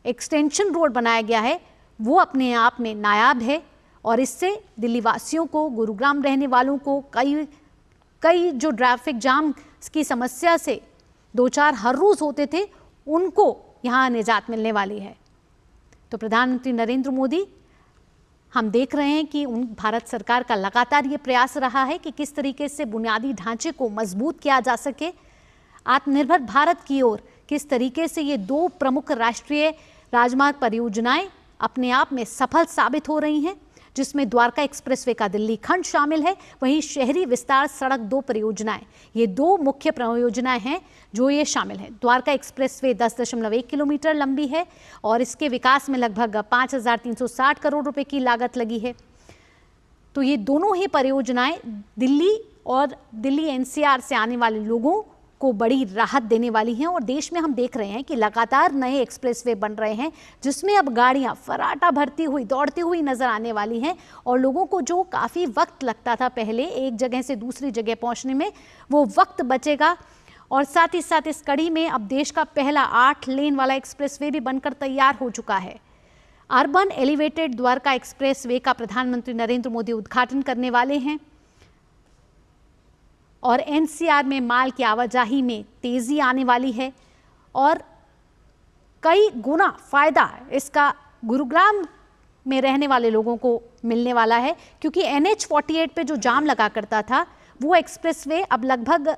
Extension road बनाया गया है वो अपने आप में नायाब है और इससे दिल्ली वासियों को, गुरुग्राम रहने वालों को कई जो ट्रैफिक जाम की समस्या से दो चार हर रोज होते थे उनको यहाँ निजात मिलने वाली है। तो प्रधानमंत्री नरेंद्र मोदी, हम देख रहे हैं कि भारत सरकार का लगातार ये प्रयास रहा है कि किस तरीके से बुनियादी ढांचे को मजबूत किया जा सके, आत्मनिर्भर भारत की ओर किस तरीके से ये दो प्रमुख राष्ट्रीय राजमार्ग परियोजनाएं अपने आप में सफल साबित हो रही हैं, जिसमें द्वारका एक्सप्रेसवे का दिल्ली खंड शामिल है, वहीं शहरी विस्तार सड़क 2 परियोजनाएं, ये 2 मुख्य परियोजनाएं हैं जो ये शामिल हैं। द्वारका एक्सप्रेसवे 10.1 किलोमीटर लंबी है और इसके विकास में लगभग 5,360 करोड़ रुपए की लागत लगी है। तो ये दोनों ही परियोजनाएं दिल्ली और दिल्ली एनसीआर से आने वाले लोगों को बड़ी राहत देने वाली हैं और देश में हम देख रहे हैं कि लगातार नए एक्सप्रेसवे बन रहे हैं जिसमें अब गाड़ियां फराटा भरती हुई दौड़ती हुई नजर आने वाली हैं और लोगों को जो काफ़ी वक्त लगता था पहले एक जगह से दूसरी जगह पहुंचने में, वो वक्त बचेगा। और साथ ही साथ इस कड़ी में अब देश का पहला 8 लेन वाला एक्सप्रेसवे भी बनकर तैयार हो चुका है। अर्बन एलिवेटेड द्वारका एक्सप्रेसवे का प्रधानमंत्री नरेंद्र मोदी उद्घाटन करने वाले हैं और एनसीआर में माल की आवाजाही में तेजी आने वाली है और कई गुना फायदा इसका गुरुग्राम में रहने वाले लोगों को मिलने वाला है, क्योंकि NH-48 पे जो जाम लगा करता था वो एक्सप्रेसवे अब लगभग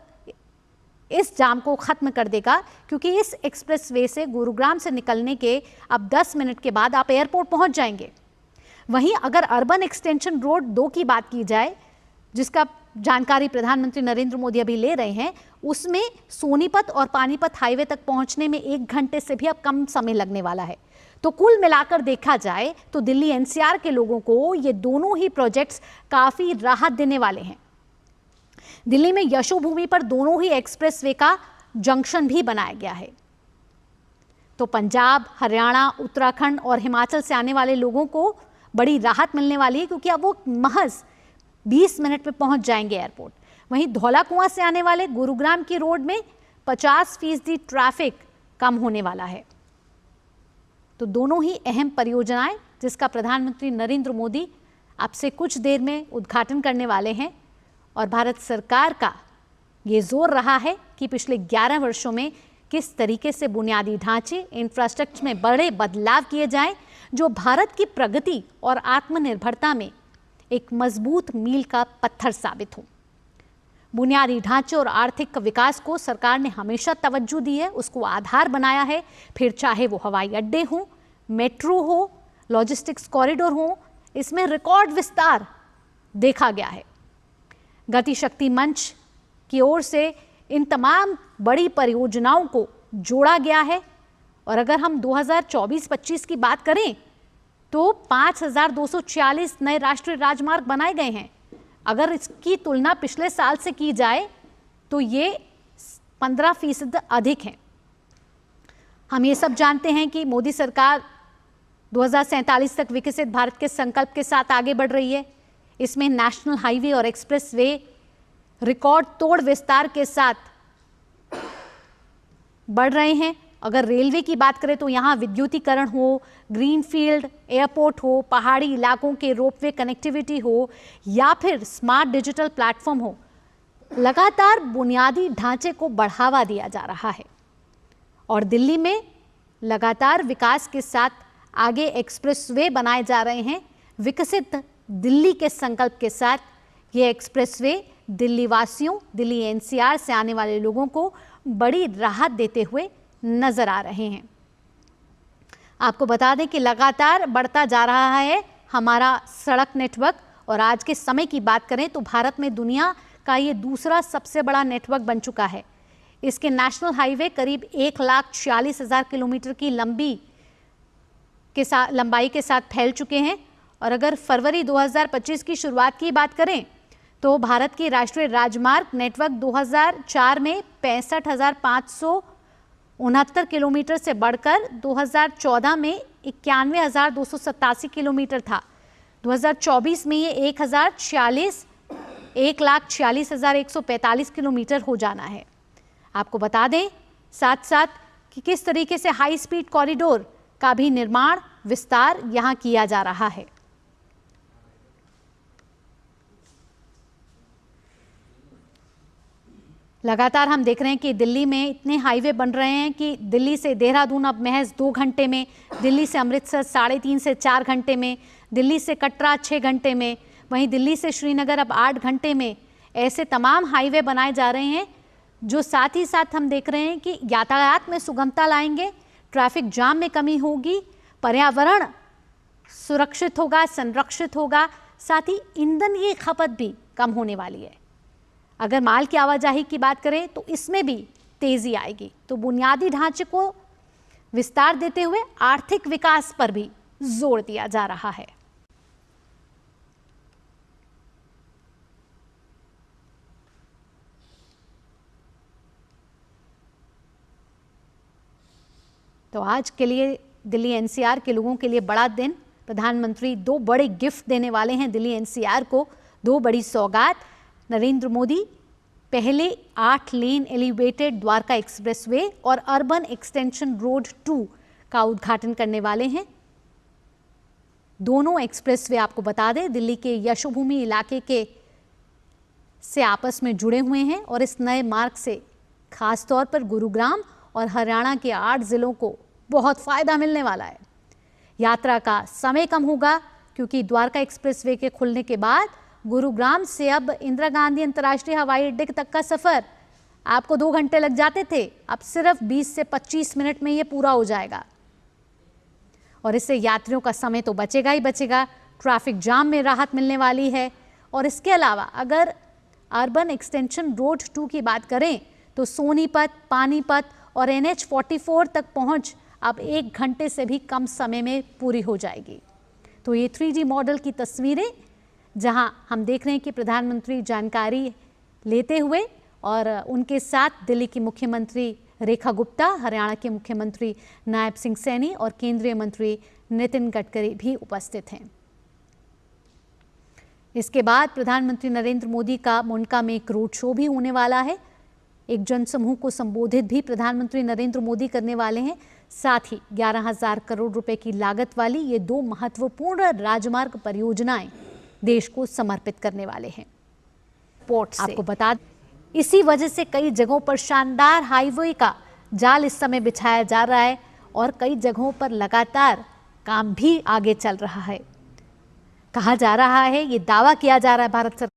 इस जाम को खत्म कर देगा, क्योंकि इस एक्सप्रेसवे से गुरुग्राम से निकलने के अब 10 मिनट के बाद आप एयरपोर्ट पहुंच जाएंगे। वहीं अगर अर्बन एक्सटेंशन रोड 2 की बात की जाए, जिसका जानकारी प्रधानमंत्री नरेंद्र मोदी अभी ले रहे हैं, उसमें सोनीपत और पानीपत हाईवे तक पहुंचने में 1 घंटे से भी अब कम समय लगने वाला है। तो कुल मिलाकर देखा जाए तो दिल्ली एनसीआर के लोगों को ये दोनों ही प्रोजेक्ट्स काफी राहत देने वाले हैं। दिल्ली में यशोभूमि पर दोनों ही एक्सप्रेसवे का जंक्शन भी बनाया गया है। तो पंजाब, हरियाणा, उत्तराखंड और हिमाचल से आने वाले लोगों को बड़ी राहत मिलने वाली है, क्योंकि अब वो महज 20 मिनट में पहुंच जाएंगे एयरपोर्ट। वहीं धौलाकुआं से आने वाले गुरुग्राम की रोड में 50% ट्रैफिक कम होने वाला है। तो दोनों ही अहम परियोजनाएं जिसका प्रधानमंत्री नरेंद्र मोदी अब से कुछ देर में उद्घाटन करने वाले हैं और भारत सरकार का ये जोर रहा है कि पिछले 11 वर्षों में किस तरीके से बुनियादी ढांचे, इंफ्रास्ट्रक्चर में बड़े बदलाव किए जाएं जो भारत की प्रगति और आत्मनिर्भरता में एक मजबूत मील का पत्थर साबित हो। बुनियादी ढांचे और आर्थिक विकास को सरकार ने हमेशा तवज्जो दी है, उसको आधार बनाया है, फिर चाहे वो हवाई अड्डे हों, मेट्रो हो, लॉजिस्टिक्स कॉरिडोर हो, इसमें रिकॉर्ड विस्तार देखा गया है। गति शक्ति मंच की ओर से इन तमाम बड़ी परियोजनाओं को जोड़ा गया है और अगर हम 2024-25 की बात करें तो 5,246 नए राष्ट्रीय राजमार्ग बनाए गए हैं। अगर इसकी तुलना पिछले साल से की जाए तो ये 15% अधिक है। हम ये सब जानते हैं कि मोदी सरकार 2047 तक विकसित भारत के संकल्प के साथ आगे बढ़ रही है। इसमें नेशनल हाईवे और एक्सप्रेसवे रिकॉर्ड तोड़ विस्तार के साथ बढ़ रहे हैं। अगर रेलवे की बात करें तो यहाँ विद्युतीकरण हो, ग्रीनफील्ड एयरपोर्ट हो, पहाड़ी इलाकों के रोपवे कनेक्टिविटी हो या फिर स्मार्ट डिजिटल प्लेटफॉर्म हो, लगातार बुनियादी ढांचे को बढ़ावा दिया जा रहा है और दिल्ली में लगातार विकास के साथ आगे एक्सप्रेसवे बनाए जा रहे हैं। विकसित दिल्ली के संकल्प के साथ ये एक्सप्रेसवे दिल्ली वासियों, दिल्ली एनसीआर से आने वाले लोगों को बड़ी राहत देते हुए नजर आ रहे हैं। आपको बता दें कि लगातार बढ़ता जा रहा है हमारा सड़क नेटवर्क और आज के समय की बात करें तो भारत में दुनिया का ये दूसरा सबसे बड़ा नेटवर्क बन चुका है। इसके नेशनल हाईवे करीब 1,46,000 किलोमीटर की लंबाई के साथ फैल चुके हैं और अगर फरवरी 2025 की शुरुआत की बात करें तो भारत की राष्ट्रीय राजमार्ग नेटवर्क 2004 में 65,569 किलोमीटर से बढ़कर 2014 में 91,287 किलोमीटर था। 2024 में ये 1,46,145 किलोमीटर हो जाना है। आपको बता दें साथ साथ कि किस तरीके से हाई स्पीड कॉरिडोर का भी निर्माण विस्तार यहां किया जा रहा है। लगातार हम देख रहे हैं कि दिल्ली में इतने हाईवे बन रहे हैं कि दिल्ली से देहरादून अब महज 2 घंटे में, दिल्ली से अमृतसर 3.5 से 4 घंटे में, दिल्ली से कटरा 6 घंटे में, वहीं दिल्ली से श्रीनगर अब 8 घंटे में। ऐसे तमाम हाईवे बनाए जा रहे हैं जो साथ ही साथ हम देख रहे हैं कि यातायात में सुगमता लाएंगे, ट्रैफिक जाम में कमी होगी, पर्यावरण सुरक्षित होगा, संरक्षित होगा, साथ ही ईंधन की खपत भी कम होने वाली है। अगर माल की आवाजाही की बात करें तो इसमें भी तेजी आएगी। तो बुनियादी ढांचे को विस्तार देते हुए आर्थिक विकास पर भी जोर दिया जा रहा है। तो आज के लिए दिल्ली एनसीआर के लोगों के लिए बड़ा दिन। प्रधानमंत्री 2 बड़े गिफ्ट देने वाले हैं दिल्ली एनसीआर को, 2 बड़ी सौगात। नरेंद्र मोदी पहले 8 लेन एलिवेटेड द्वारका एक्सप्रेसवे और अर्बन एक्सटेंशन रोड 2 का उद्घाटन करने वाले हैं। दोनों एक्सप्रेसवे आपको बता दें दिल्ली के यशोभूमि इलाके के से आपस में जुड़े हुए हैं और इस नए मार्ग से खासतौर पर गुरुग्राम और हरियाणा के 8 जिलों को बहुत फायदा मिलने वाला है। यात्रा का समय कम होगा क्योंकि द्वारका एक्सप्रेसवे के खुलने के बाद गुरुग्राम से अब इंदिरा गांधी अंतर्राष्ट्रीय हवाई अड्डे तक का सफर आपको 2 घंटे लग जाते थे, अब सिर्फ 20 से 25 मिनट में ये पूरा हो जाएगा और इससे यात्रियों का समय तो बचेगा ही बचेगा, ट्रैफिक जाम में राहत मिलने वाली है। और इसके अलावा अगर अर्बन एक्सटेंशन रोड 2 की बात करें तो सोनीपत, पानीपत और NH 44 तक पहुंच अब 1 घंटे से भी कम समय में पूरी हो जाएगी। तो ये 3D मॉडल की तस्वीरें जहां हम देख रहे हैं कि प्रधानमंत्री जानकारी लेते हुए और उनके साथ दिल्ली की मुख्यमंत्री रेखा गुप्ता, हरियाणा के मुख्यमंत्री नायब सिंह सैनी और केंद्रीय मंत्री नितिन गडकरी भी उपस्थित हैं। इसके बाद प्रधानमंत्री नरेंद्र मोदी का मुंडका में एक रोड शो भी होने वाला है। एक जनसमूह को संबोधित भी प्रधानमंत्री नरेंद्र मोदी करने वाले हैं। साथ ही 11,000 करोड़ रुपए की लागत वाली ये 2 महत्वपूर्ण राजमार्ग परियोजनाएं देश को समर्पित करने वाले हैं। पोर्ट से आपको बता दें इसी वजह से कई जगहों पर शानदार हाईवे का जाल इस समय बिछाया जा रहा है और कई जगहों पर लगातार काम भी आगे चल रहा है। कहा जा रहा है, ये दावा किया जा रहा है भारत सरकार